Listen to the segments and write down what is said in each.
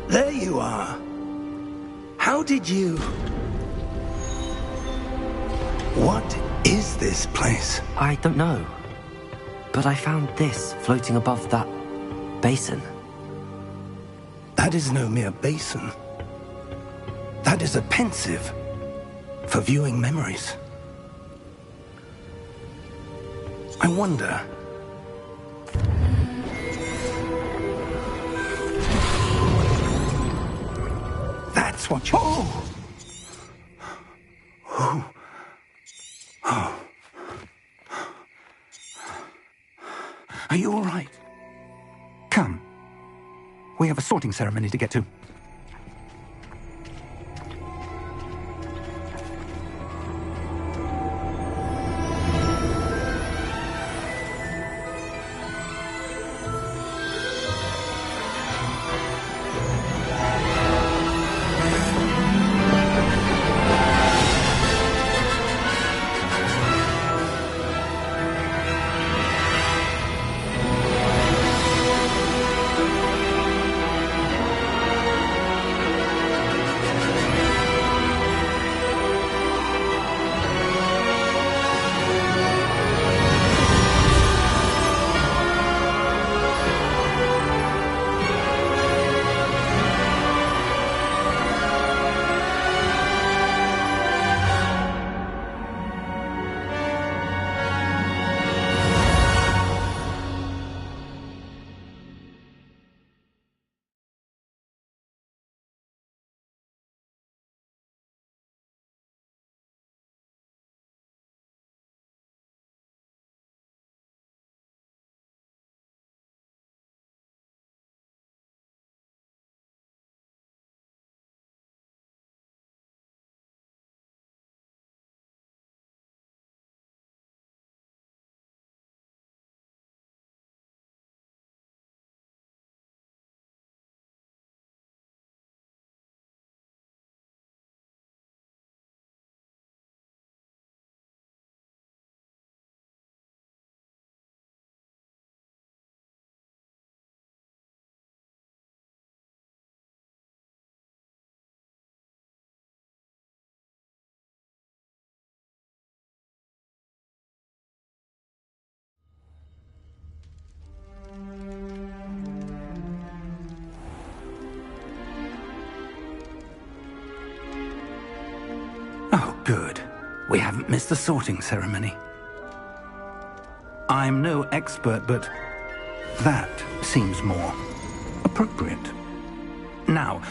There you are. How did you... What is this place? I don't know. But I found this floating above that basin. That is no mere basin. That is a pensive for viewing memories. I wonder... That's what you... Oh! Oh! Oh. Are you all right? Come. We have a sorting ceremony to get to. Oh, good. We haven't missed the sorting ceremony. I'm no expert, but that seems more appropriate. Now,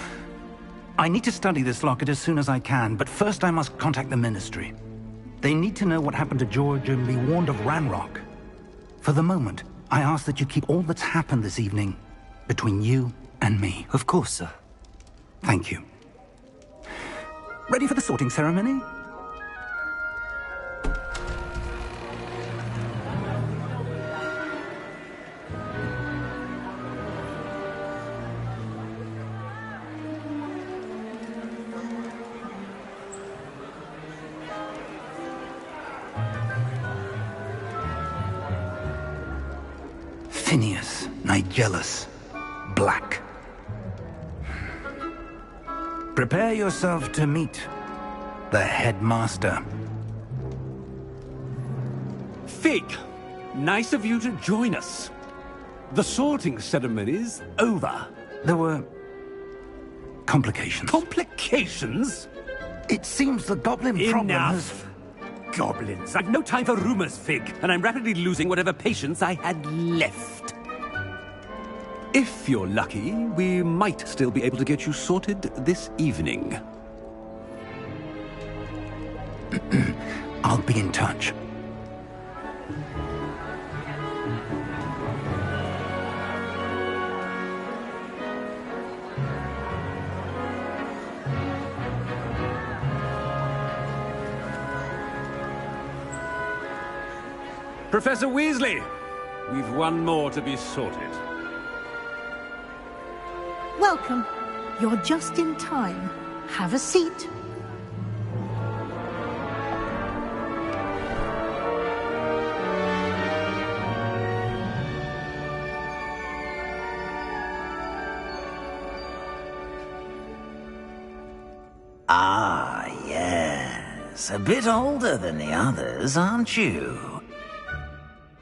I need to study this locket as soon as I can, but first I must contact the Ministry. They need to know what happened to George and be warned of Ranrock. For the moment, I ask that you keep all that's happened this evening between you and me. Of course, sir. Thank you. Ready for the sorting ceremony? Phineas, Nigellus, Black. Prepare yourself to meet the headmaster. Fig, nice of you to join us. The sorting ceremony's over. There were complications. Complications? It seems the goblin problem has... Enough! Goblins. I've no time for rumors, Fig, and I'm rapidly losing whatever patience I had left. If you're lucky, we might still be able to get you sorted this evening. I'll be in touch. Professor Weasley, we've one more to be sorted. Welcome. You're just in time. Have a seat. Yes, a bit older than the others, aren't you?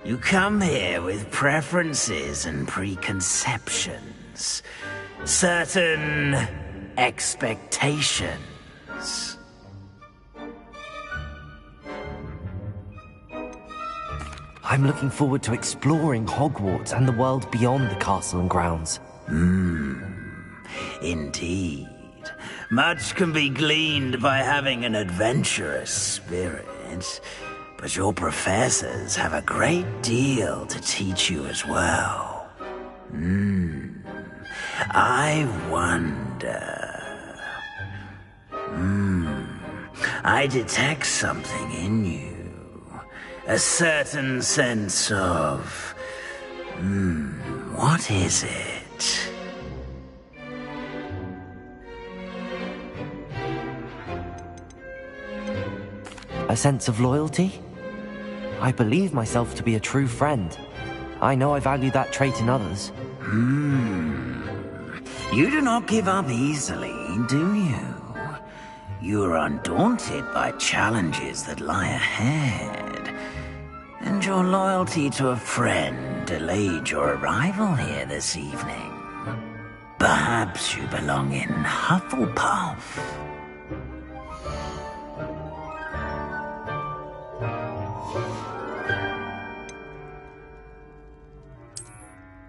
You come here with preferences and preconceptions. Certain expectations. I'm looking forward to exploring Hogwarts and the world beyond the castle and grounds. Indeed. Much can be gleaned by having an adventurous spirit, but your professors have a great deal to teach you as well. I wonder... I detect something in you. A certain sense of... what is it? A sense of loyalty? I believe myself to be a true friend. I know I value that trait in others. You do not give up easily, do you? You are undaunted by challenges that lie ahead. And your loyalty to a friend delayed your arrival here this evening. Perhaps you belong in Hufflepuff.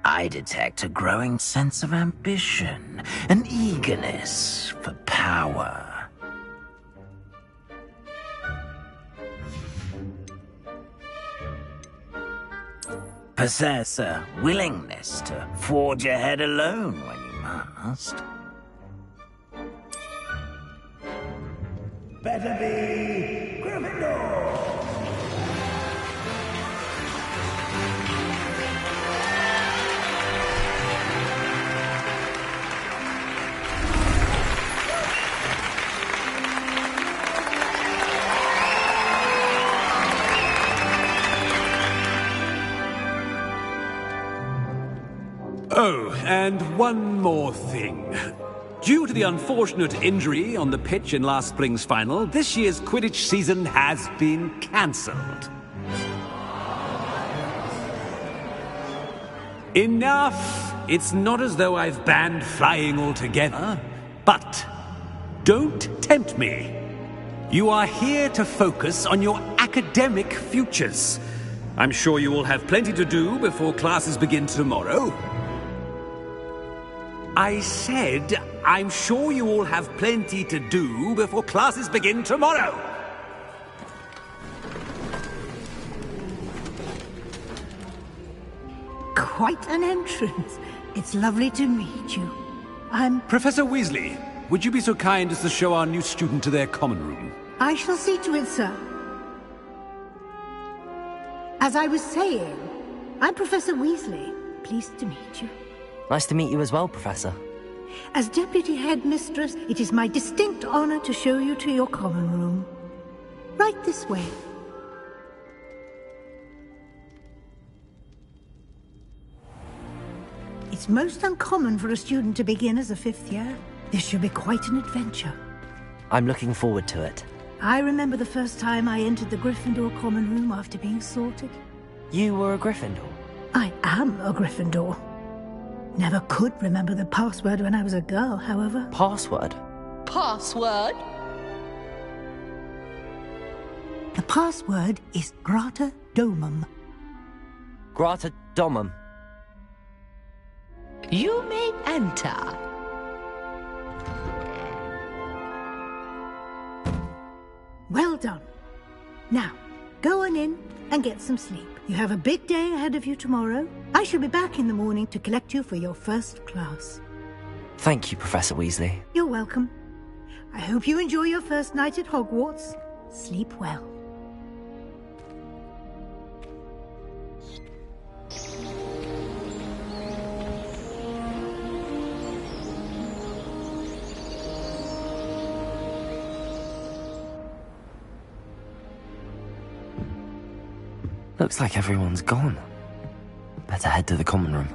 I detect a growing sense of ambition, an eagerness for power. Possess a willingness to forge ahead alone when you must. Better be Gryffindor! Oh, and one more thing. Due to the unfortunate injury on the pitch in last spring's final, this year's Quidditch season has been cancelled. Enough! It's not as though I've banned flying altogether, but don't tempt me. You are here to focus on your academic futures. I'm sure you will have plenty to do before classes begin tomorrow. I said, I'm sure you all have plenty to do before classes begin tomorrow. Quite an entrance. It's lovely to meet you. I'm... Professor Weasley, would you be so kind as to show our new student to their common room? I shall see to it, sir. As I was saying, I'm Professor Weasley. Pleased to meet you. Nice to meet you as well, Professor. As Deputy Headmistress, it is my distinct honor to show you to your common room. Right this way. It's most uncommon for a student to begin as a fifth year. This should be quite an adventure. I'm looking forward to it. I remember the first time I entered the Gryffindor common room after being sorted. You were a Gryffindor? I am a Gryffindor. Never could remember the password when I was a girl, however. Password? Password? The password is Grata Domum. Grata Domum. You may enter. Well done. Now, go on in and get some sleep. You have a big day ahead of you tomorrow. I shall be back in the morning to collect you for your first class. Thank you, Professor Weasley. You're welcome. I hope you enjoy your first night at Hogwarts. Sleep well. Looks like everyone's gone. Better head to the common room.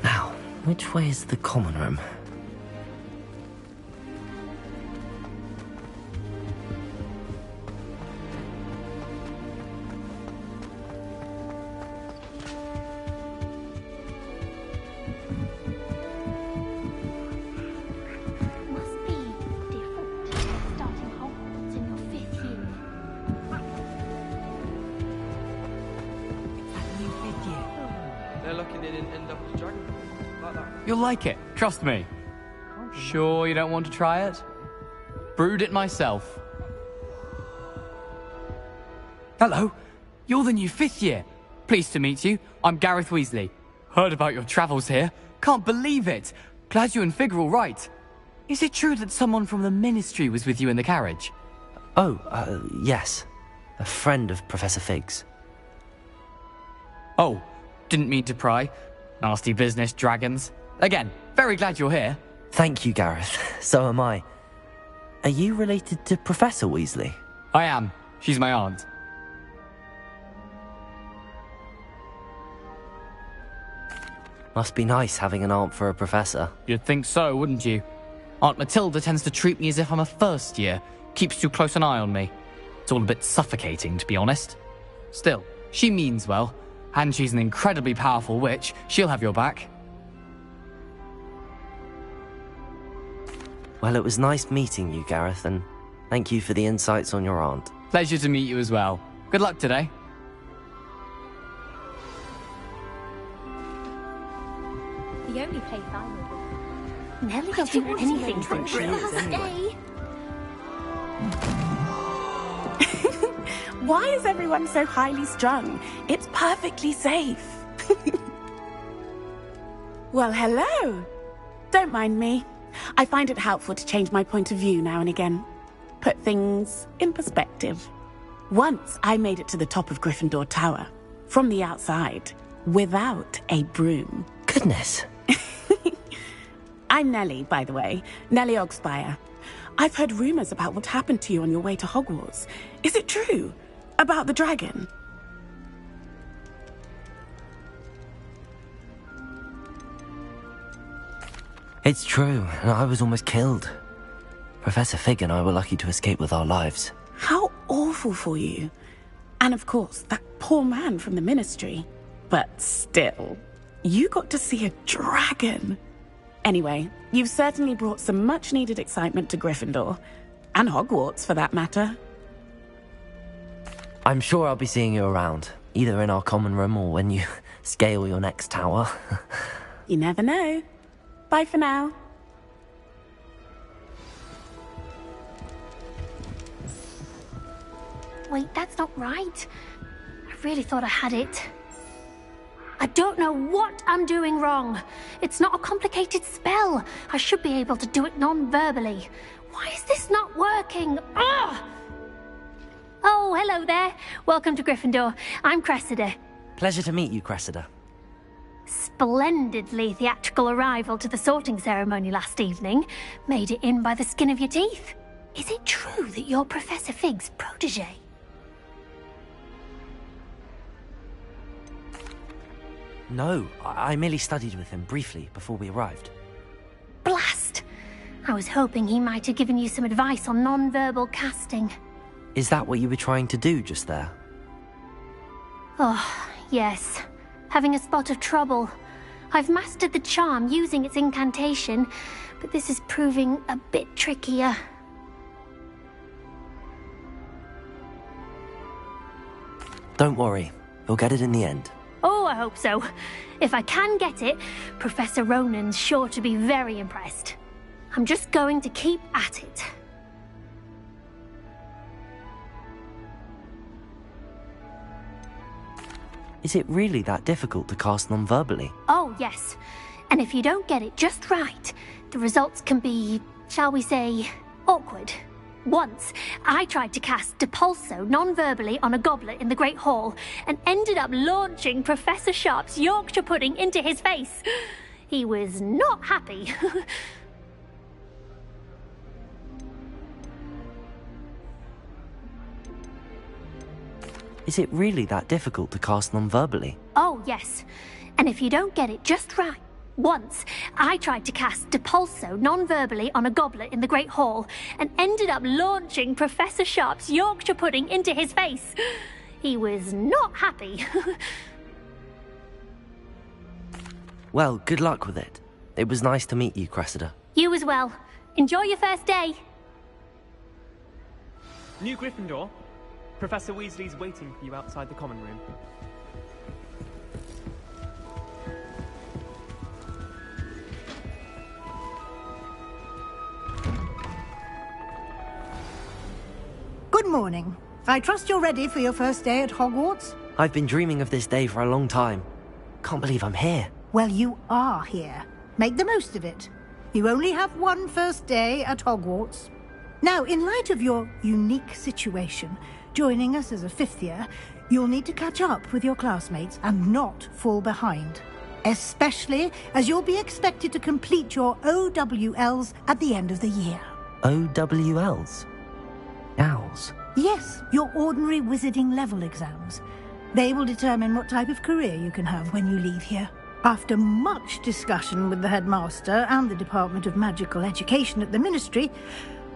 Now, Which way is the common room? Must be different starting Hogwarts in your 5th year. New 5th year. They're lucky they didn't end up as dragon. Like that. You'll like it, trust me. Sure you don't want to try it? Brewed it myself. Hello, you're the new 5th year. Pleased to meet you. I'm Gareth Weasley. Heard about your travels here. Can't believe it. Glad you and Fig are all right. Is it true that someone from the Ministry was with you in the carriage? Oh, yes. A friend of Professor Fig's. Oh, didn't mean to pry. Nasty business, dragons. Again, very glad you're here. Thank you, Gareth. So am I. Are you related to Professor Weasley? I am. She's my aunt. Must be nice having an aunt for a professor. You'd think so, wouldn't you? Aunt Matilda tends to treat me as if I'm a first year. Keeps too close an eye on me. It's all a bit suffocating, to be honest. Still, she means well. And she's an incredibly powerful witch. She'll have your back. Well, it was nice meeting you, Gareth, and thank you for the insights on your aunt. Pleasure to meet you as well. Good luck today. The only place I know. Nellie doesn't do anything for a first day. Why is everyone so highly strung? It's perfectly safe. Well, hello. Don't mind me. I find it helpful to change my point of view now and again. Put things in perspective. Once I made it to the top of Gryffindor Tower, from the outside, without a broom. Goodness. I'm Nellie, by the way. Nellie Ogspire. I've heard rumors about what happened to you on your way to Hogwarts. Is it true? About the dragon? It's true, and I was almost killed. Professor Fig and I were lucky to escape with our lives. How awful for you. And of course, that poor man from the Ministry. But still, you got to see a dragon. Anyway, you've certainly brought some much-needed excitement to Gryffindor. And Hogwarts, for that matter. I'm sure I'll be seeing you around, either in our common room or when you scale your next tower. You never know. Bye for now. Wait, that's not right. I really thought I had it. I don't know what I'm doing wrong. It's not a complicated spell. I should be able to do it non-verbally. Why is this not working? Ugh! Oh, hello there. Welcome to Gryffindor. I'm Cressida. Pleasure to meet you, Cressida. Splendidly theatrical arrival to the sorting ceremony last evening. Made it in by the skin of your teeth. Is it true that you're Professor Fig's protege? No, I merely studied with him briefly before we arrived. Blast! I was hoping he might have given you some advice on non-verbal casting. Is that what you were trying to do just there? Oh, yes. Having a spot of trouble. I've mastered the charm using its incantation, but this is proving a bit trickier. Don't worry, you'll get it in the end. Oh, I hope so. If I can get it, Professor Ronan's sure to be very impressed. I'm just going to keep at it. Is it really that difficult to cast non-verbally? Oh, yes. And if you don't get it just right, the results can be, shall we say, awkward. Once, I tried to cast Depulso non-verbally on a goblet in the Great Hall and ended up launching Professor Sharp's Yorkshire pudding into his face. He was not happy. Is it really that difficult to cast non-verbally? Oh, yes. And if you don't get it just right, Once, I tried to cast Depulso non-verbally on a goblet in the Great Hall and ended up launching Professor Sharp's Yorkshire pudding into his face. He was not happy. Well, good luck with it. It was nice to meet you, Cressida. You as well. Enjoy your first day. New Gryffindor. Professor Weasley's waiting for you outside the common room. Good morning. I trust you're ready for your first day at Hogwarts? I've been dreaming of this day for a long time. Can't believe I'm here. Well, you are here. Make the most of it. You only have one first day at Hogwarts. Now, in light of your unique situation, joining us as a fifth year, you'll need to catch up with your classmates and not fall behind. Especially as you'll be expected to complete your OWLs at the end of the year. OWLs? Owls? Yes, your ordinary wizarding level exams. They will determine what type of career you can have when you leave here. After much discussion with the headmaster and the Department of Magical Education at the Ministry,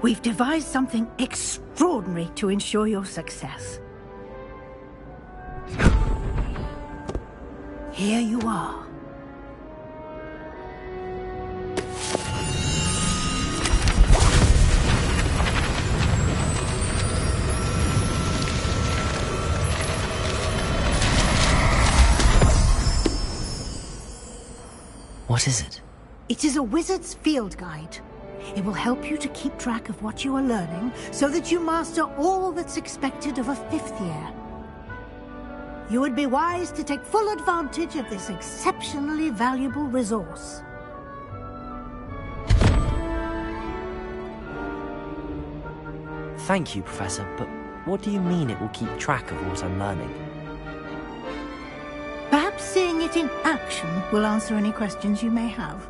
we've devised something extraordinary to ensure your success. Here you are. What is it? It is a wizard's field guide. It will help you to keep track of what you are learning so that you master all that's expected of a fifth year. You would be wise to take full advantage of this exceptionally valuable resource. Thank you, Professor, but what do you mean it will keep track of what I'm learning? Perhaps seeing it in action will answer any questions you may have.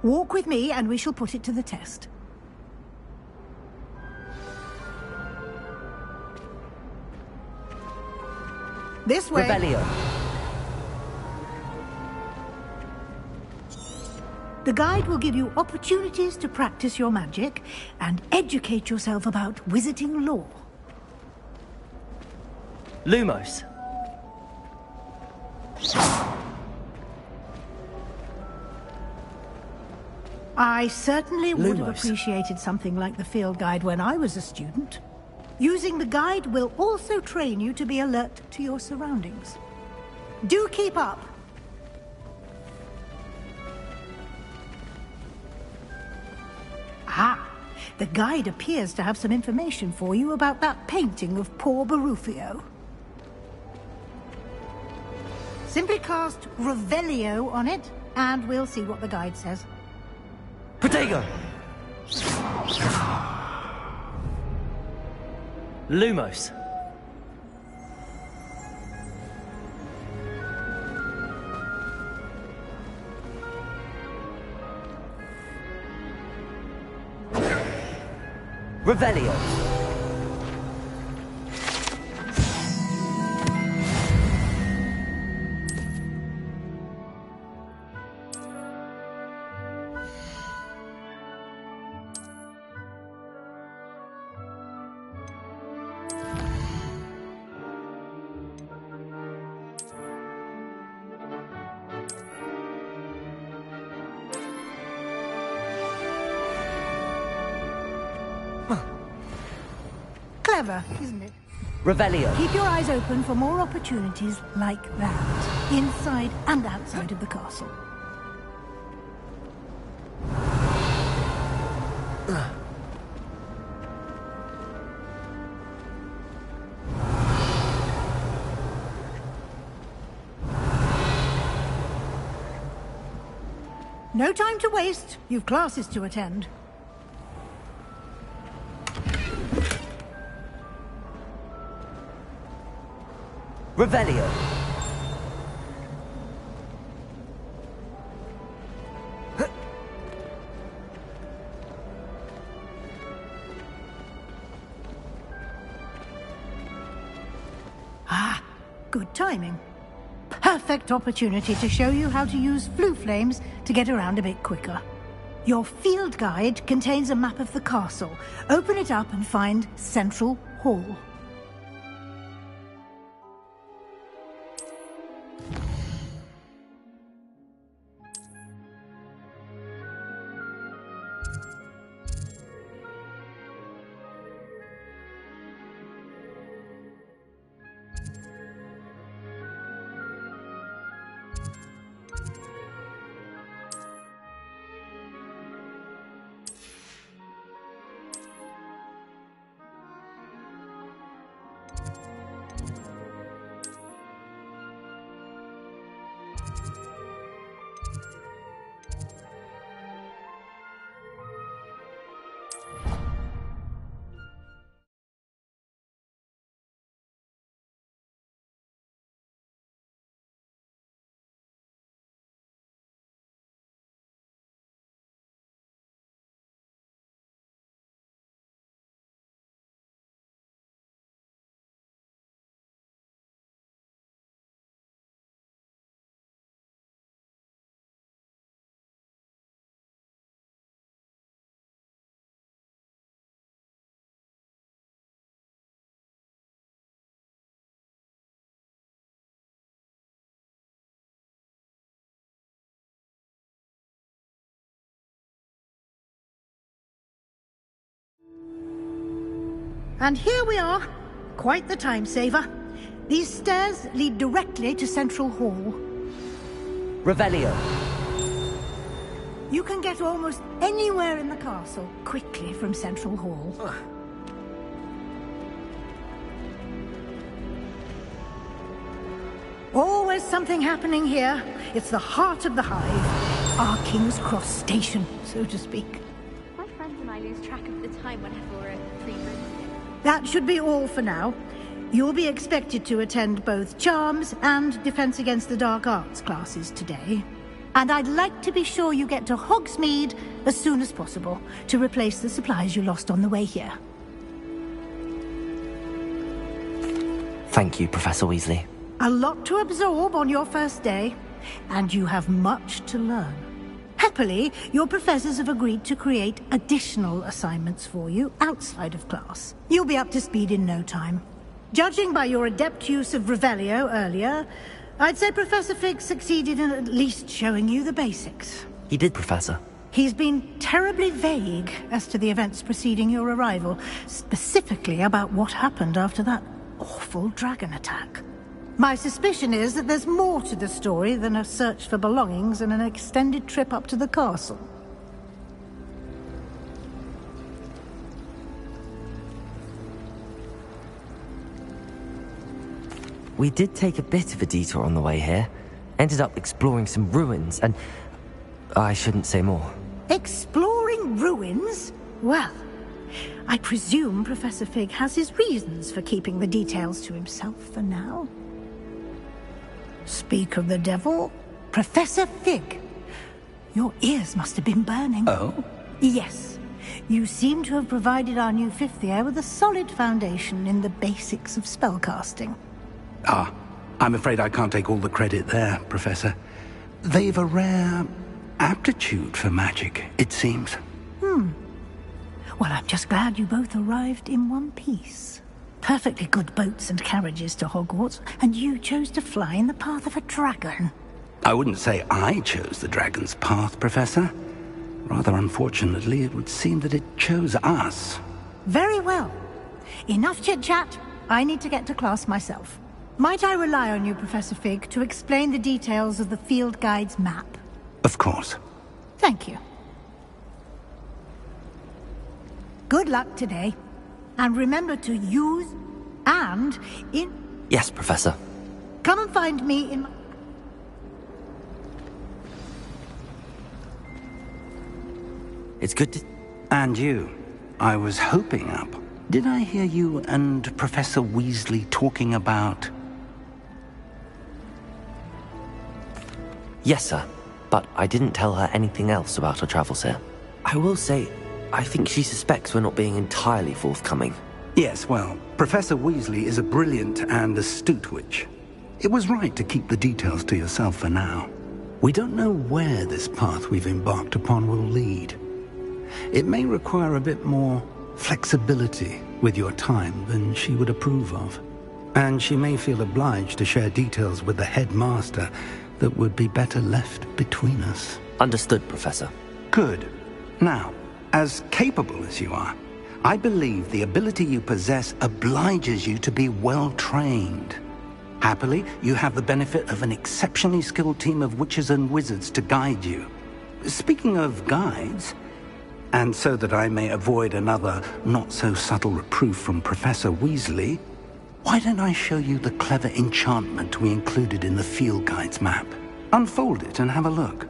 Walk with me and we shall put it to the test. This way. Rebellion. The guide will give you opportunities to practice your magic and educate yourself about wizarding lore. Lumos. I certainly would have Lumos. appreciated something like the field guide when I was a student. Using the guide will also train you to be alert to your surroundings. Do keep up. Ah, the guide appears to have some information for you about that painting of poor Barufio. Simply cast Revelio on it, and we'll see what the guide says. Protego! Lumos. Revelio. Clever, isn't it? Revelio. Keep your eyes open for more opportunities like that, inside and outside of the castle. No time to waste. You've classes to attend. Revelio. Ah, good timing. perfect opportunity to show you how to use flue flames to get around a bit quicker. Your field guide contains a map of the castle. Open it up and find Central Hall. And here we are. Quite the time saver. These stairs lead directly to Central Hall. Revelio. You can get almost anywhere in the castle quickly from Central Hall. Always something happening here. It's the heart of the hive. Our King's Cross station, so to speak. My friends and I lose track of the time whenever we're at 3 rooms. That should be all for now. You'll be expected to attend both Charms and Defense Against the Dark Arts classes today. And I'd like to be sure you get to Hogsmeade as soon as possible to replace the supplies you lost on the way here. Thank you, Professor Weasley. A lot to absorb on your first day, and you have much to learn. Happily, your professors have agreed to create additional assignments for you outside of class. You'll be up to speed in no time. Judging by your adept use of Revelio earlier, I'd say Professor Fig succeeded in at least showing you the basics. He did, Professor. He's been terribly vague as to the events preceding your arrival, specifically about what happened after that awful dragon attack. My suspicion is that there's more to the story than a search for belongings and an extended trip up to the castle. We did take a bit of a detour on the way here. Ended up exploring some ruins and... I shouldn't say more. Exploring ruins? Well, I presume Professor Fig has his reasons for keeping the details to himself for now. Speak of the devil, Professor Fig. Your ears must have been burning. Oh? Yes. You seem to have provided our new fifth year with a solid foundation in the basics of spellcasting. Ah, I'm afraid I can't take all the credit there, Professor. They've a rare aptitude for magic, it seems. Well, I'm just glad you both arrived in one piece. Perfectly good boats and carriages to Hogwarts, and you chose to fly in the path of a dragon. I wouldn't say I chose the dragon's path, Professor. Rather unfortunately, it would seem that it chose us. Very well. Enough chit-chat. I need to get to class myself. Might I rely on you, Professor Fig, to explain the details of the field guide's map? Of course. Thank you. Good luck today. And remember to use and in... Yes, Professor. Come and find me in my... It's good to... And you. I was hoping up. Did I hear you and Professor Weasley talking about... Yes, sir. But I didn't tell her anything else about her travels here. I will say, I think she suspects we're not being entirely forthcoming. Yes, well, Professor Weasley is a brilliant and astute witch. It was right to keep the details to yourself for now. We don't know where this path we've embarked upon will lead. It may require a bit more flexibility with your time than she would approve of. And she may feel obliged to share details with the headmaster that would be better left between us. Understood, Professor. Good. Now, as capable as you are, I believe the ability you possess obliges you to be well-trained. Happily, you have the benefit of an exceptionally skilled team of witches and wizards to guide you. Speaking of guides, and so that I may avoid another not-so-subtle reproof from Professor Weasley, why don't I show you the clever enchantment we included in the field guide's map? Unfold it and have a look.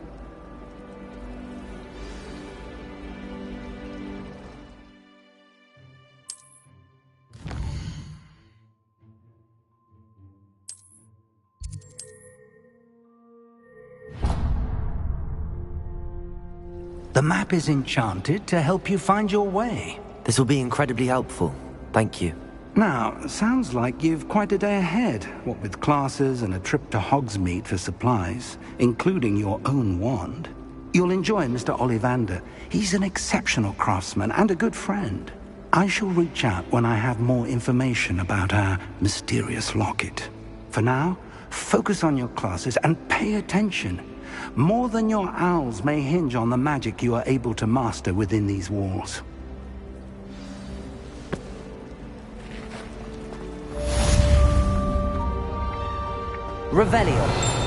The map is enchanted to help you find your way. This will be incredibly helpful. Thank you. Now, sounds like you've quite a day ahead, what with classes and a trip to Hogsmeade for supplies, including your own wand. You'll enjoy Mr. Ollivander. He's an exceptional craftsman and a good friend. I shall reach out when I have more information about our mysterious locket. For now, focus on your classes and pay attention. More than your owls may hinge on the magic you are able to master within these walls. Revelio.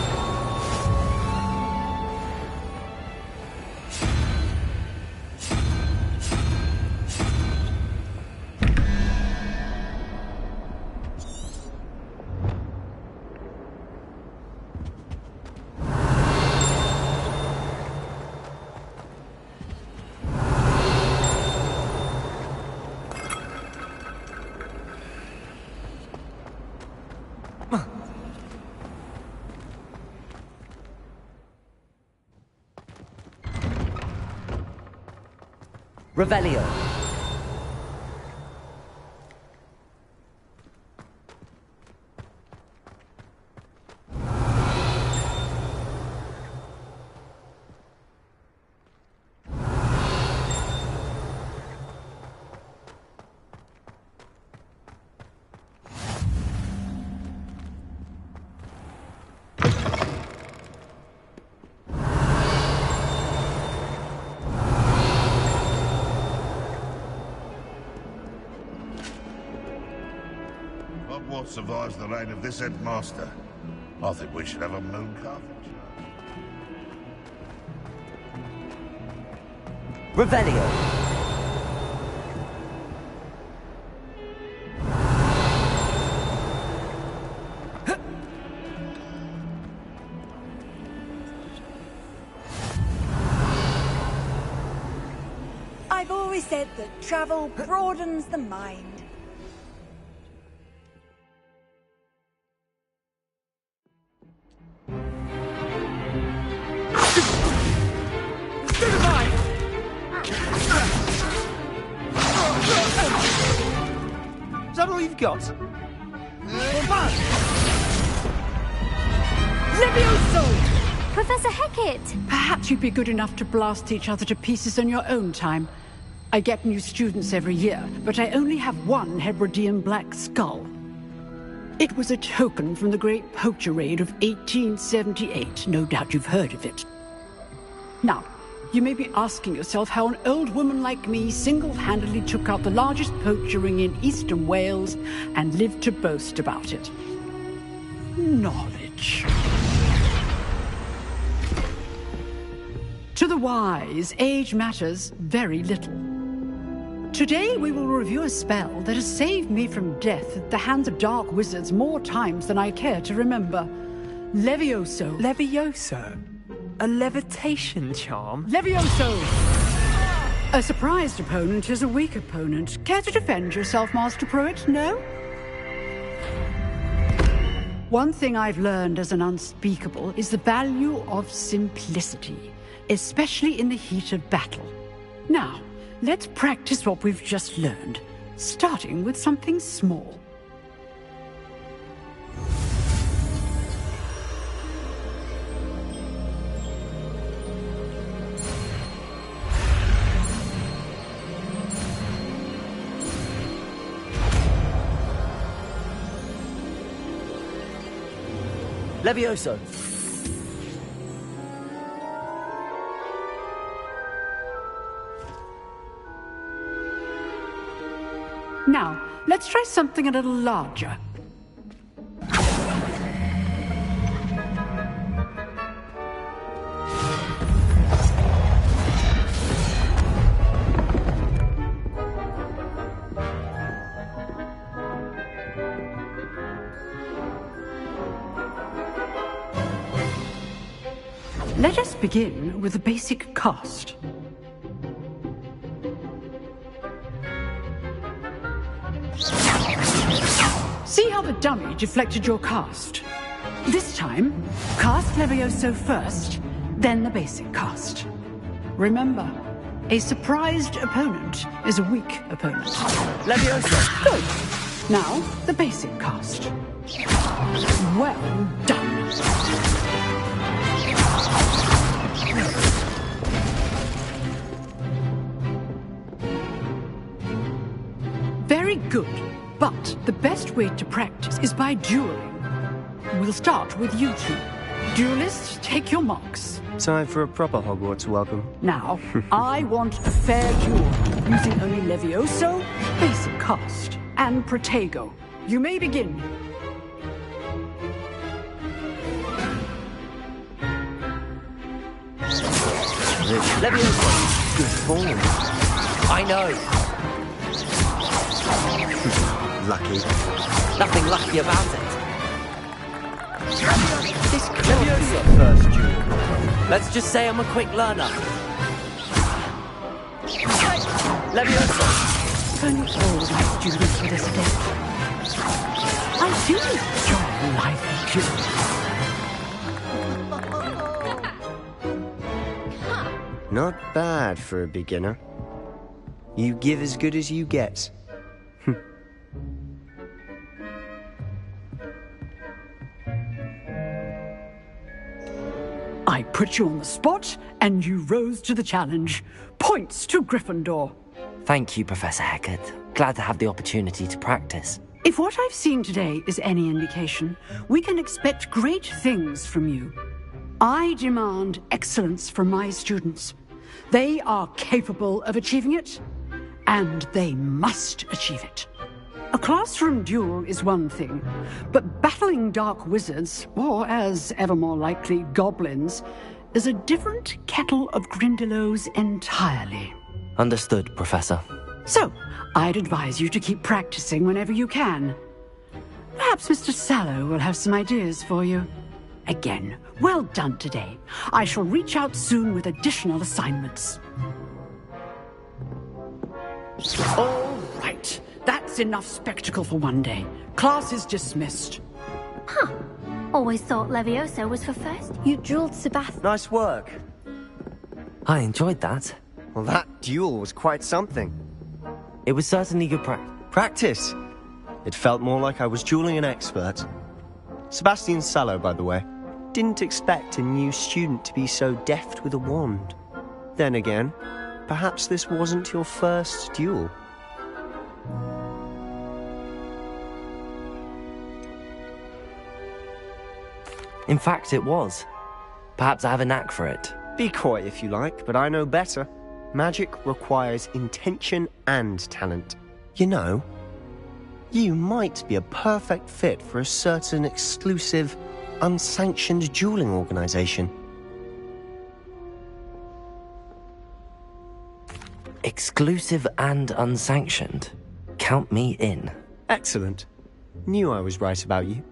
Revelio. Hogwarts survives the reign of this headmaster. I think we should have a moon carving. Revelio. I've always said that travel broadens the mind. Is that all you've got? Levioso! Professor Hecat! Perhaps you'd be good enough to blast each other to pieces in your own time. I get new students every year, but I only have one Hebridean black skull. It was a token from the Great Poacher Raid of 1878. No doubt you've heard of it. Now, you may be asking yourself how an old woman like me single-handedly took out the largest poacher ring in eastern Wales and lived to boast about it. Knowledge. To the wise, age matters very little. Today we will review a spell that has saved me from death at the hands of dark wizards more times than I care to remember. Levioso. Levioso? A levitation charm? Levioso! A surprised opponent is a weak opponent. Care to defend yourself, Master Pruitt? No? One thing I've learned as an unspeakable is the value of simplicity, especially in the heat of battle. Now, let's practice what we've just learned, starting with something small. Levioso! Now, let's try something a little larger. Let us begin with the basic cast. See how the dummy deflected your cast? This time, cast Levioso first, then the basic cast. Remember, a surprised opponent is a weak opponent. Levioso! Good. Now, the basic cast. Well done. Very good. But the best way to practice is by dueling. We'll start with you two. Duelists, take your marks. Time for a proper Hogwarts welcome. Now, I want a fair duel, using only Levioso, basic cast, and Protego. You may begin. Levioso! Good form. I know. Lucky. Nothing lucky about it. This Levioso first duel. Let's just say I'm a quick learner. Levioso! If only all of my students were this adept. I do enjoy lively duels. Not bad for a beginner. You give as good as you get. I put you on the spot, and you rose to the challenge. Points to Gryffindor. Thank you, Professor Hecat. Glad to have the opportunity to practice. If what I've seen today is any indication, we can expect great things from you. I demand excellence from my students. They are capable of achieving it, and they must achieve it. A classroom duel is one thing, but battling dark wizards, or as ever more likely, goblins, is a different kettle of Grindylows entirely. Understood, Professor. So, I'd advise you to keep practicing whenever you can. Perhaps Mr. Sallow will have some ideas for you. Again, well done today. I shall reach out soon with additional assignments. All right. That's enough spectacle for one day. Class is dismissed. Huh. Always thought Levioso was for first. You drilled Sebastian. Nice work. I enjoyed that. Well, that duel was quite something. It was certainly good practice. It felt more like I was dueling an expert. Sebastian Sallow, by the way, didn't expect a new student to be so deft with a wand. Then again, perhaps this wasn't your first duel. In fact, it was. Perhaps I have a knack for it. Be coy if you like, but I know better. Magic requires intention and talent. You know, you might be a perfect fit for a certain exclusive, unsanctioned dueling organization. Exclusive and unsanctioned. Count me in. Excellent. Knew I was right about you.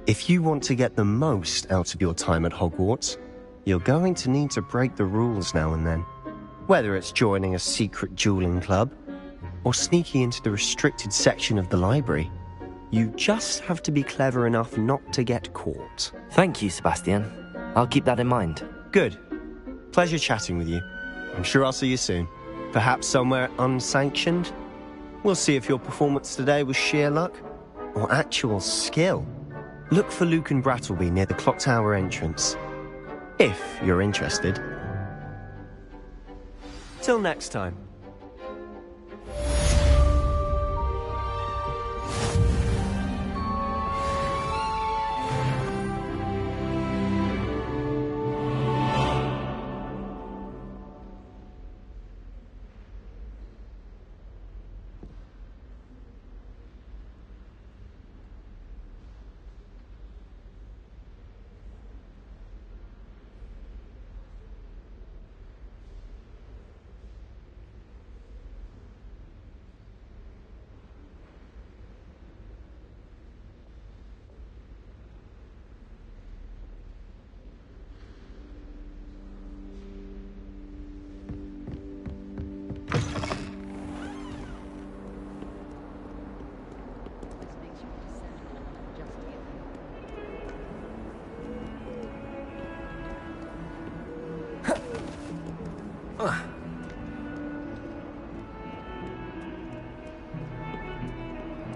If you want to get the most out of your time at Hogwarts, you're going to need to break the rules now and then. Whether it's joining a secret dueling club, or sneaking into the restricted section of the library, you just have to be clever enough not to get caught. Thank you, Sebastian. I'll keep that in mind. Good. Pleasure chatting with you. I'm sure I'll see you soon. Perhaps somewhere unsanctioned? We'll see if your performance today was sheer luck, or actual skill. Look for Luke and Brattleby near the clock tower entrance. If you're interested. Till next time.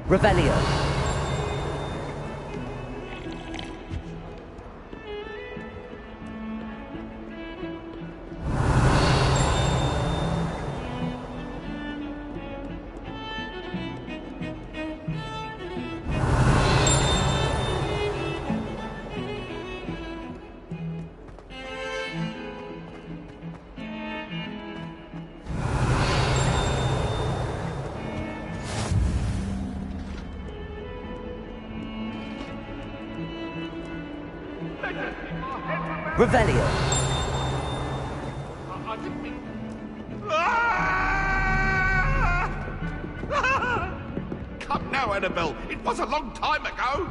Revelio. Revelio. Come now, Annabelle. It was a long time ago.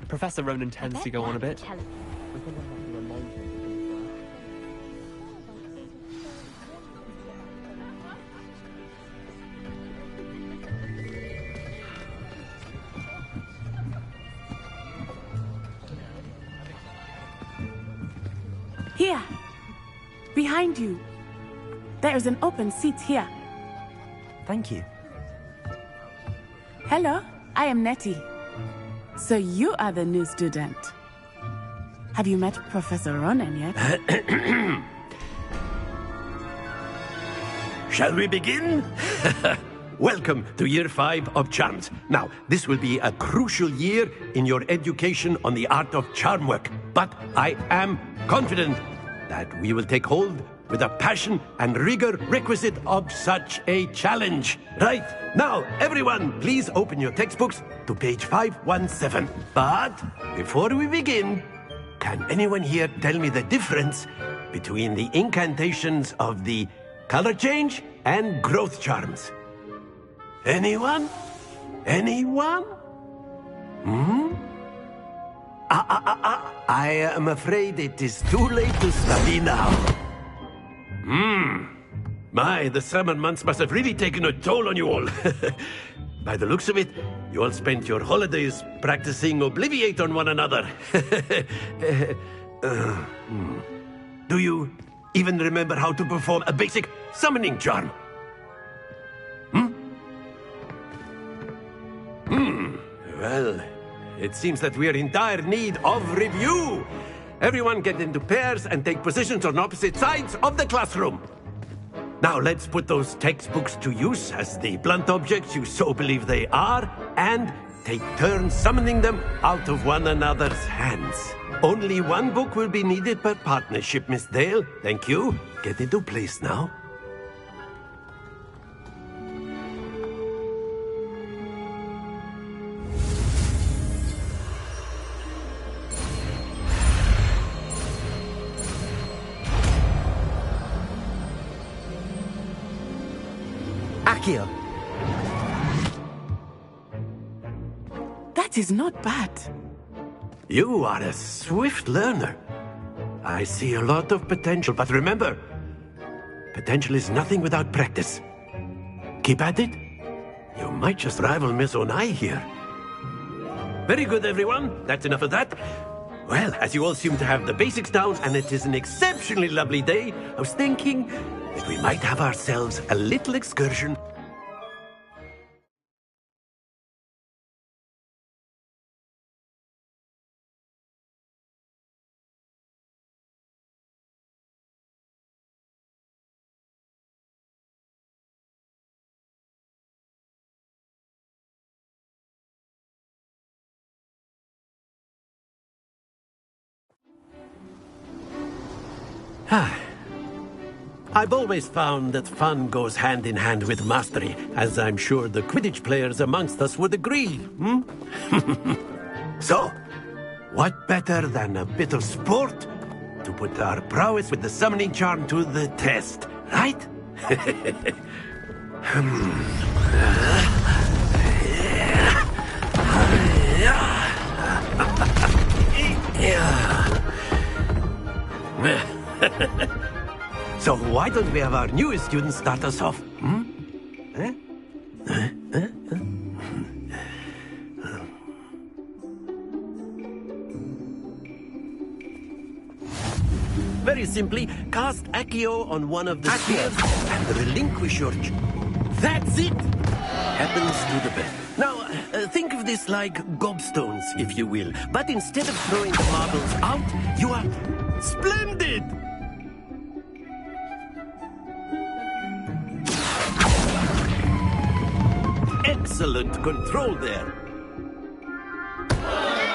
Professor Ronan tends to go on a bit. Here. Behind you. There is an open seat here. Thank you. Hello, I am Nettie. So you are the new student. Have you met Professor Ronan yet? Shall we begin? Welcome to Year 5 of Charms. Now, this will be a crucial year in your education on the art of charm work. But I am confident that we will take hold with the passion and rigor requisite of such a challenge. Right, now, everyone, please open your textbooks to page 517. But before we begin, can anyone here tell me the difference between the incantations of the color change and growth charms? Anyone? Anyone? I am afraid it is too late to study now. My, the summer months must have really taken a toll on you all. By the looks of it, you all spent your holidays practicing Obliviate on one another. Do you even remember how to perform a basic summoning charm? Well, it seems that we are in dire need of review. Everyone get into pairs and take positions on opposite sides of the classroom. Now let's put those textbooks to use as the blunt objects you so believe they are, and take turns summoning them out of one another's hands. Only one book will be needed per partnership, Miss Dale. Thank you. Get into place now. Accio. That is not bad. You are a swift learner. I see a lot of potential, but remember, potential is nothing without practice. Keep at it. You might just rival Miss Onai here. Very good, everyone. That's enough of that. Well, as you all seem to have the basics down, and it is an exceptionally lovely day, I was thinking that we might have ourselves a little excursion. I've always found that fun goes hand in hand with mastery, as I'm sure the Quidditch players amongst us would agree. So, what better than a bit of sport to put our prowess with the summoning charm to the test, right? So why don't we have our newest student start us off? Very simply, cast Accio on one of the spheres and relinquish your... That's it! Happens to the best. Now, think of this like gobstones, if you will. But instead of throwing the marbles out, you are... Splendid! Excellent control there.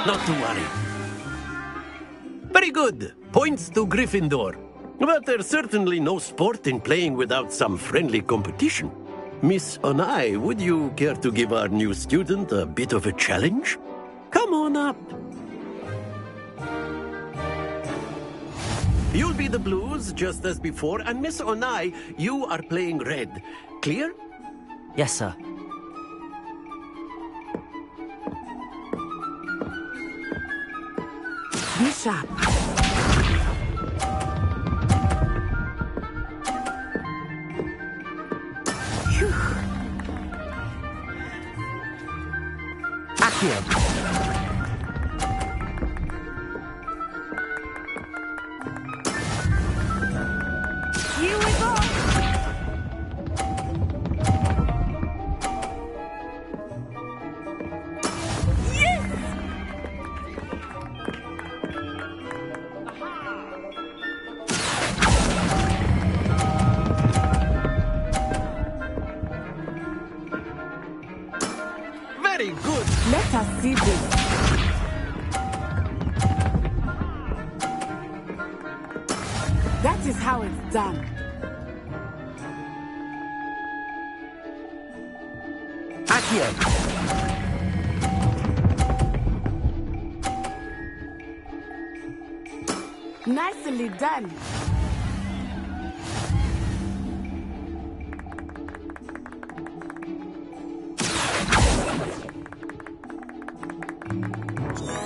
Not to worry. Very good. Points to Gryffindor. But there's certainly no sport in playing without some friendly competition. Miss Onai, would you care to give our new student a bit of a challenge? Come on up. You'll be the blues, just as before, and Miss Onai, you are playing red. Clear? Yes, sir. Be sharp. Phew. Accio. Here we go! Very good. Let us see this. That is how it's done. Accio. Nicely done.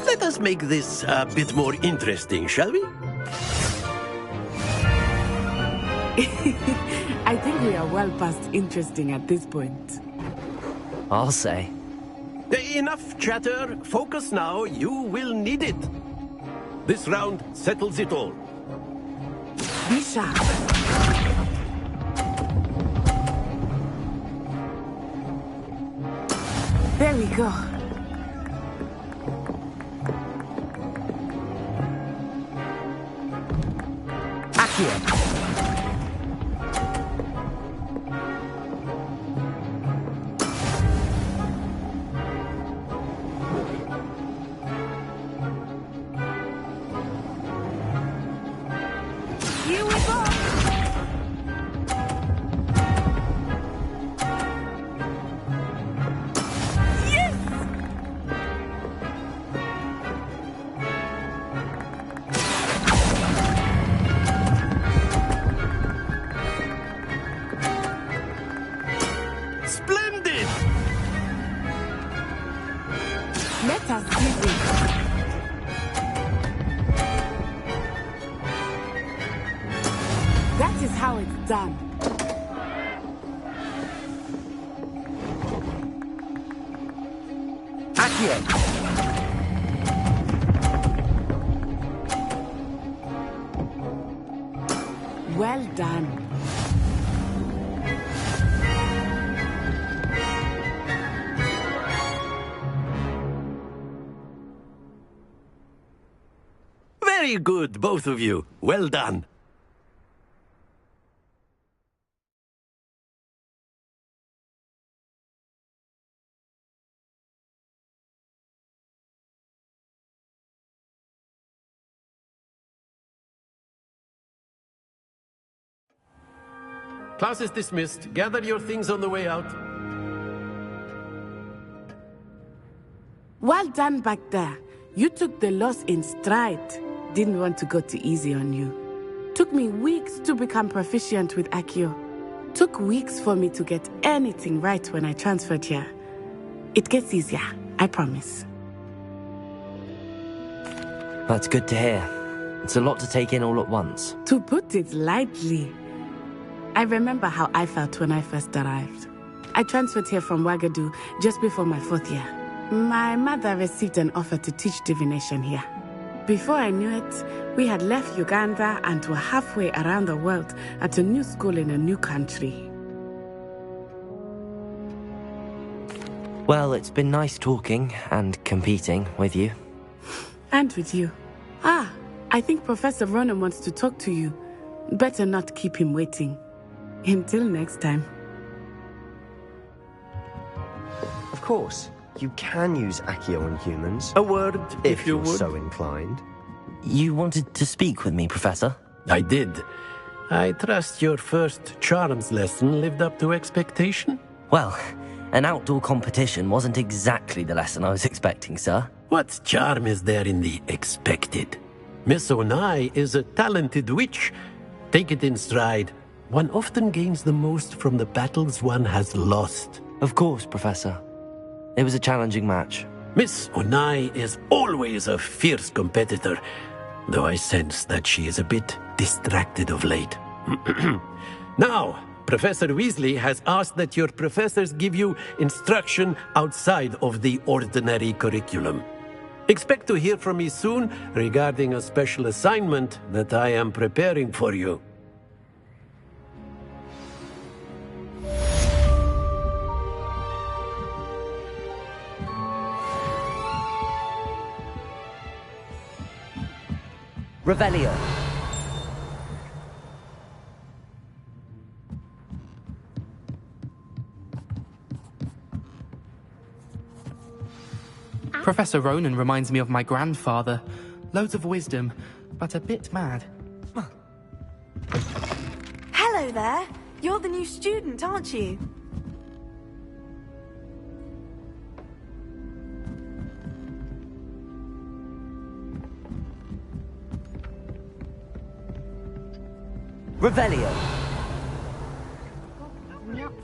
Let us make this a bit more interesting, shall we? I think we are well past interesting at this point. I'll say. Enough chatter. Focus now. You will need it. This round settles it all. Be sharp. There we go. Accio. Here we go! Yes! Splendid! Let us see this. That is how it's done. Accio. Well done. Very good, both of you. Well done. Class is dismissed. Gather your things on the way out. Well done back there. You took the loss in stride. Didn't want to go too easy on you. Took me weeks to become proficient with Accio. Took weeks for me to get anything right when I transferred here. It gets easier, I promise. That's good to hear. It's a lot to take in all at once. To put it lightly, I remember how I felt when I first arrived. I transferred here from Wagadu just before my 4th year. My mother received an offer to teach divination here. Before I knew it, we had left Uganda and were halfway around the world at a new school in a new country. Well, it's been nice talking and competing with you. And with you. Ah, I think Professor Ronan wants to talk to you. Better not keep him waiting. Until next time. Of course, you can use Accio on humans. A word, if you you're would. so inclined. You wanted to speak with me, Professor? I did. I trust your first charms lesson lived up to expectation? Well, an outdoor competition wasn't exactly the lesson I was expecting, sir. What charm is there in the expected? Miss Onai is a talented witch. Take it in stride. One often gains the most from the battles one has lost. Of course, Professor. It was a challenging match. Miss Onai is always a fierce competitor, though I sense that she is a bit distracted of late. Now, Professor Weasley has asked that your professors give you instruction outside of the ordinary curriculum. Expect to hear from me soon regarding a special assignment that I am preparing for you. Revelio. Professor Ronan reminds me of my grandfather. Loads of wisdom, but a bit mad. Hello there. You're the new student, aren't you? Revelio.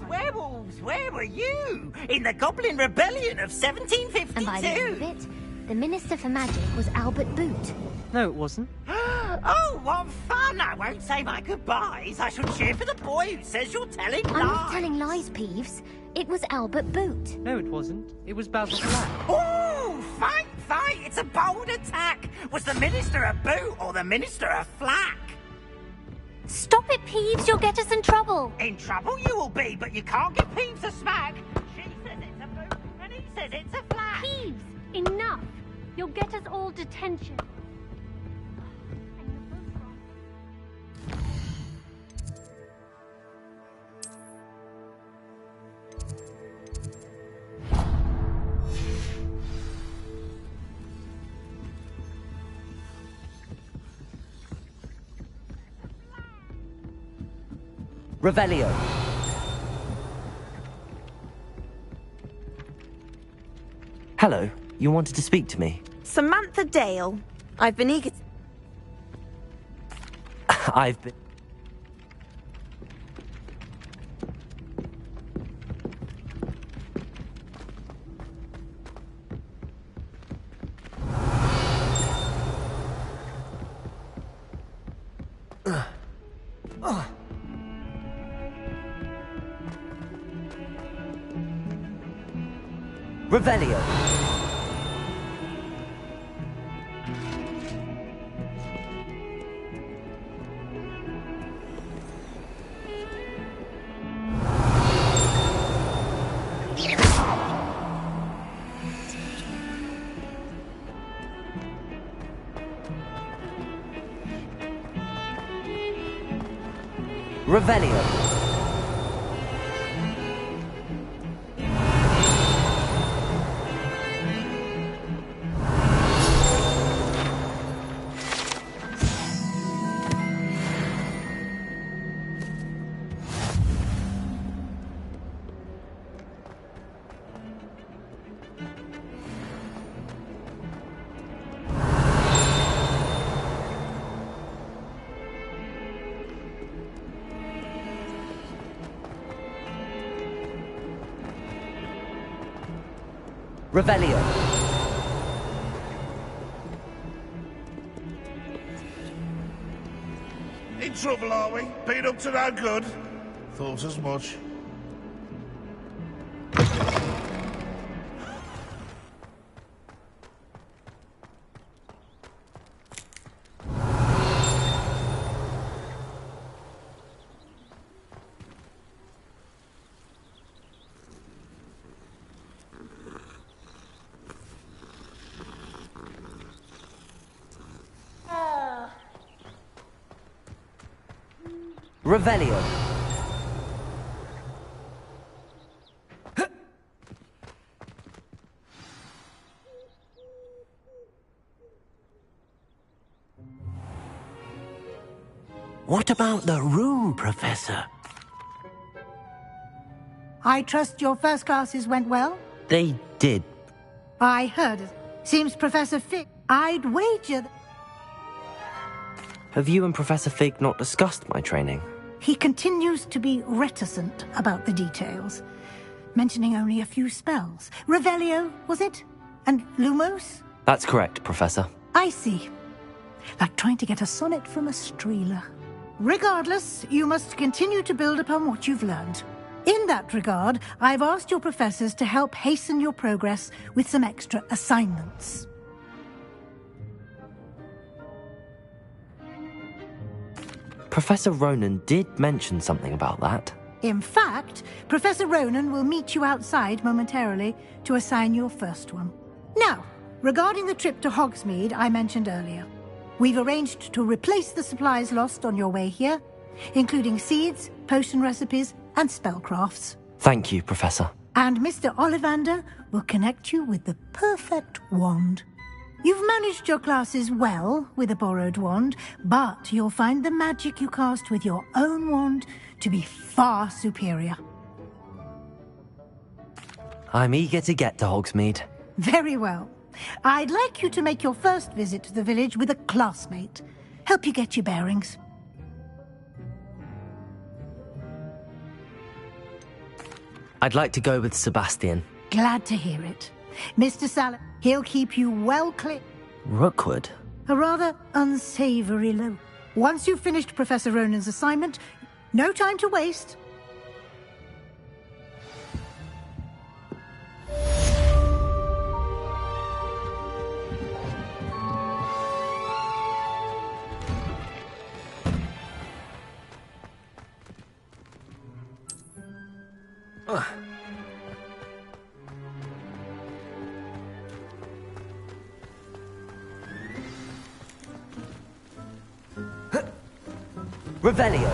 Werewolves, where were you? In the Goblin Rebellion of 1752? And by the end of it, the Minister for Magic was Albert Boot. No, it wasn't. Oh, what fun! I won't say my goodbyes. I shall cheer for the boy who says you're telling lies. I'm not telling lies, Peeves. It was Albert Boot. No, it wasn't. It was Basil Black. Oh, fight, fight! It's a bold attack. Was the Minister a boot or the Minister a flack? Stop it, Peeves. You'll get us in trouble. In trouble you will be, but you can't give Peeves a smack. She says it's a boot, and he says it's a flack. Peeves, enough. You'll get us all detention. Revelio. Hello, you wanted to speak to me? Samantha Dale. I've been eager... I've been... Revelio. Revelio. Revelio. In trouble, are we? Been up to no good? Thought as much. Revelio. What about the room, Professor? I trust your first classes went well? They did. I heard it. Seems Professor Fig. I'd wager that Have you and Professor Fig not discussed my training? he continues to be reticent about the details, mentioning only a few spells. Revelio, was it? And Lumos? That's correct, Professor. I see. Like trying to get a sonnet from a streeler. Regardless, you must continue to build upon what you've learned. In that regard, I've asked your professors to help hasten your progress with some extra assignments. Professor Ronan did mention something about that. In fact, Professor Ronan will meet you outside momentarily to assign your first one. Now, regarding the trip to Hogsmeade I mentioned earlier, we've arranged to replace the supplies lost on your way here, including seeds, potion recipes, and spellcrafts. Thank you, Professor. And Mr. Ollivander will connect you with the perfect wand. You've managed your classes well with a borrowed wand, but you'll find the magic you cast with your own wand to be far superior. I'm eager to get to Hogsmeade. Very well. I'd like you to make your first visit to the village with a classmate. Help you get your bearings. I'd like to go with Sebastian. Glad to hear it. Mr. Salad, he'll keep you well clear. Rookwood? A rather unsavory low. Once you've finished Professor Ronan's assignment, no time to waste. Revelio.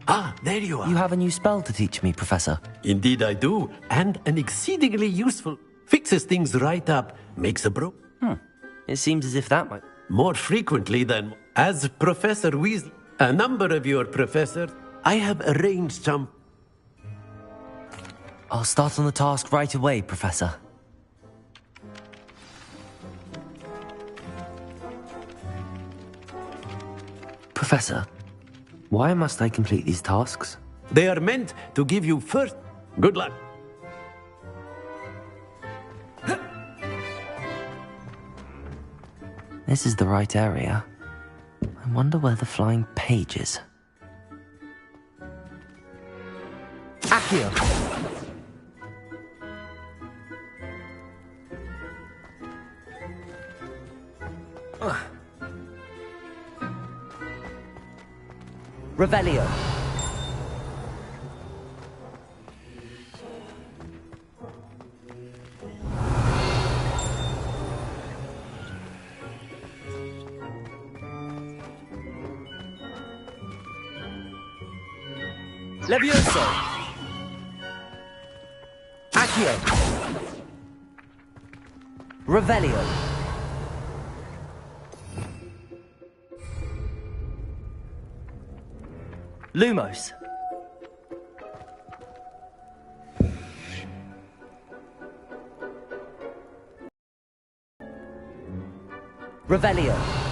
Ah, there you are. You have a new spell to teach me, Professor. Indeed I do, and an exceedingly useful. Fixes things right up, makes a bro. It seems as if that might... More frequently than... As Professor Weasley, a number of your professors, I have arranged some... I'll start on the task right away, Professor. Professor, why must I complete these tasks? They are meant to give you first... Good luck. This is the right area. I wonder where the flying page is. Accio! Revelio. Levioso. Accio. Revelio. Lumos. Revelio.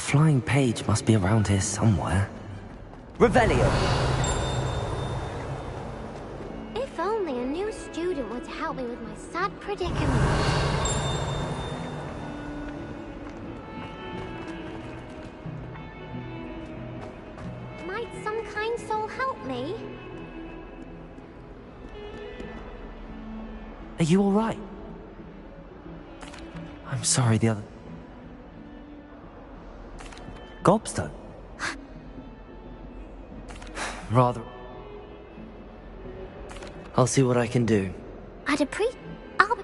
flying page must be around here somewhere. Revelio! If only a new student were to help me with my sad predicament. Might some kind soul help me? Are you alright? I'm sorry, the other... Gobstone? Rather... I'll see what I can do. I'll be...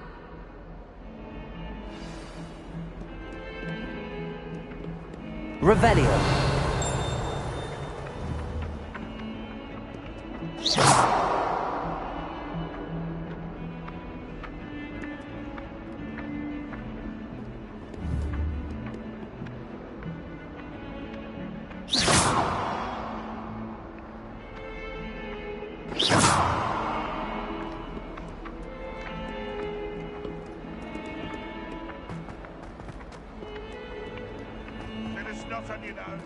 Revelio! Let us not on your nose.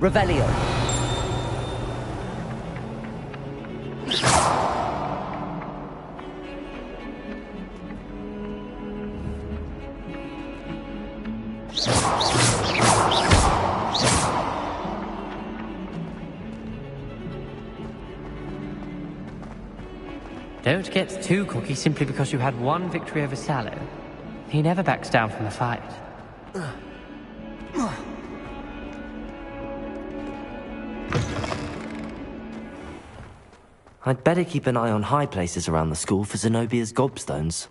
Revelio! Don't get too cocky simply because you had one victory over Sallow. He never backs down from a fight. I'd better keep an eye on high places around the school for Zenobia's gobstones.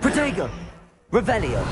Protego! Revelio!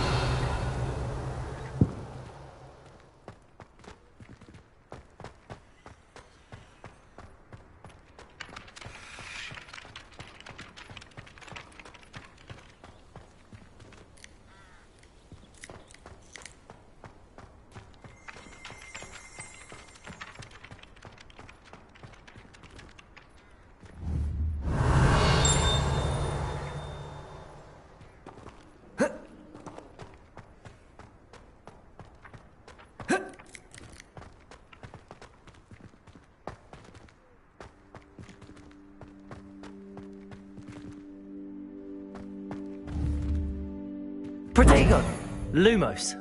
Protego! Lumos!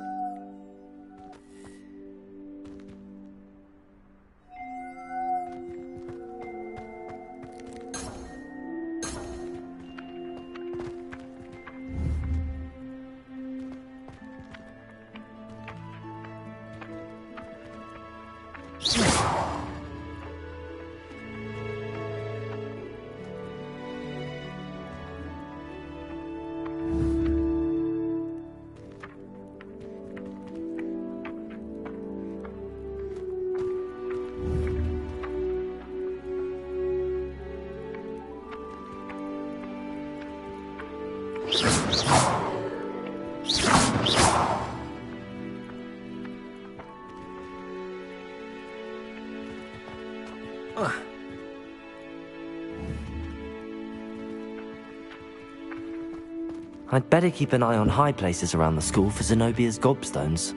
I'd better keep an eye on high places around the school for Zenobia's gobstones.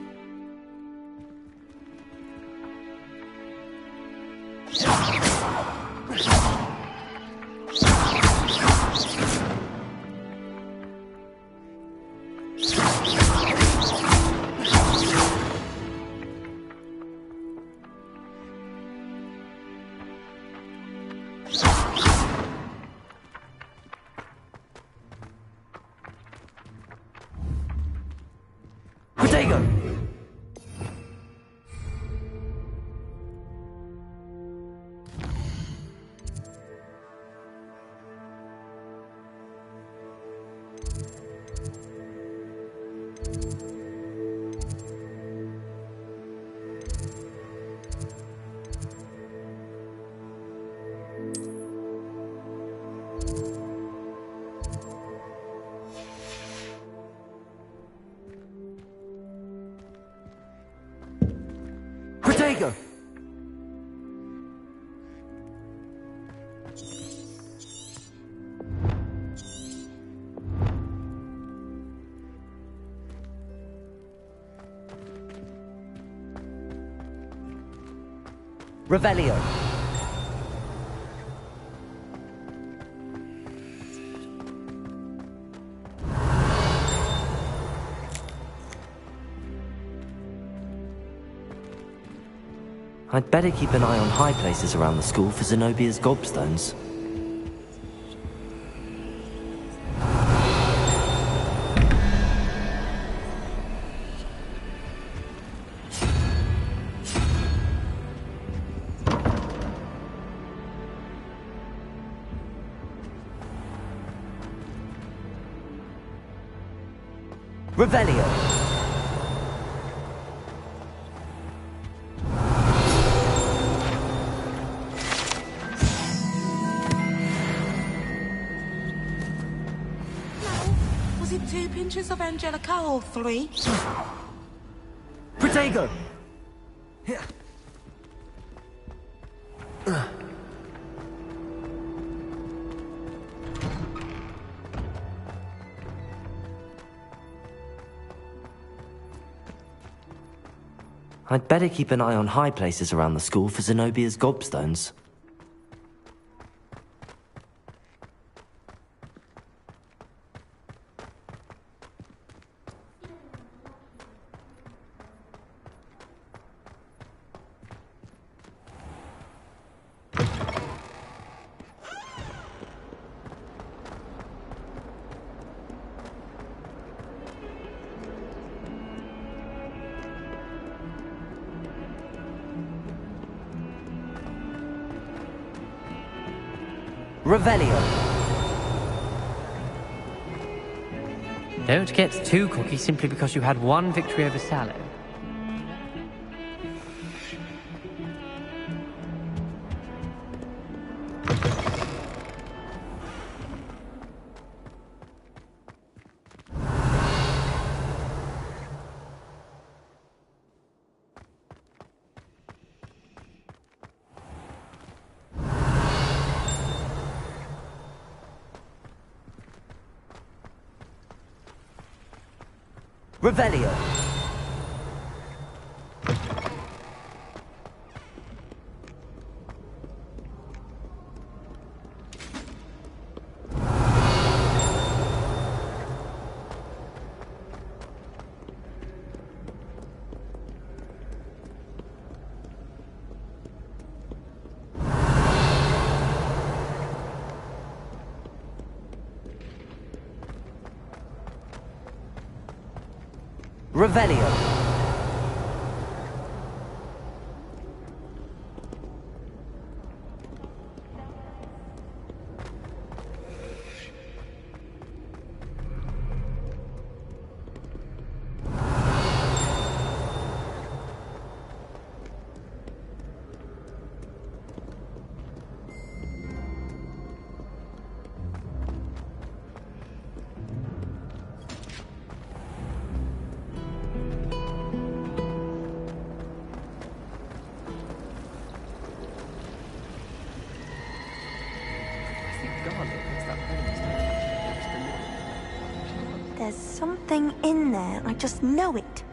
Protego! Revelio. I'd better keep an eye on high places around the school for Zenobia's gobstones. Revelio. Was it 2 pinches of Angelica or 3? Protego! I'd better keep an eye on high places around the school for Zenobia's gobstones. Revelio. Don't get too cocky simply because you had one victory over Sallow. Revelio. Revelio. There's something in there. I just know it.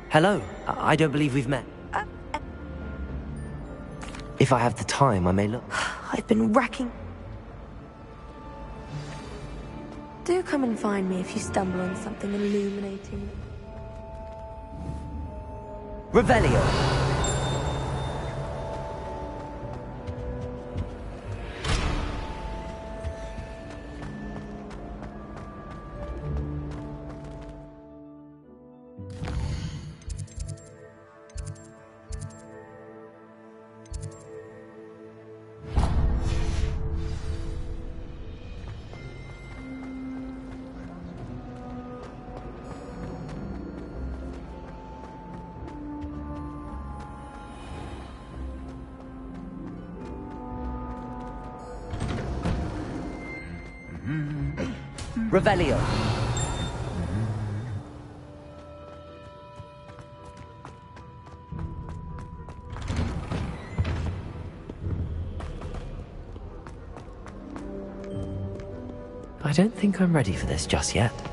Hello. I don't believe we've met. If I have the time, I may look. I've been racking. Do come and find me if you stumble on something illuminating. Revelio. Revelio. But I don't think I'm ready for this just yet.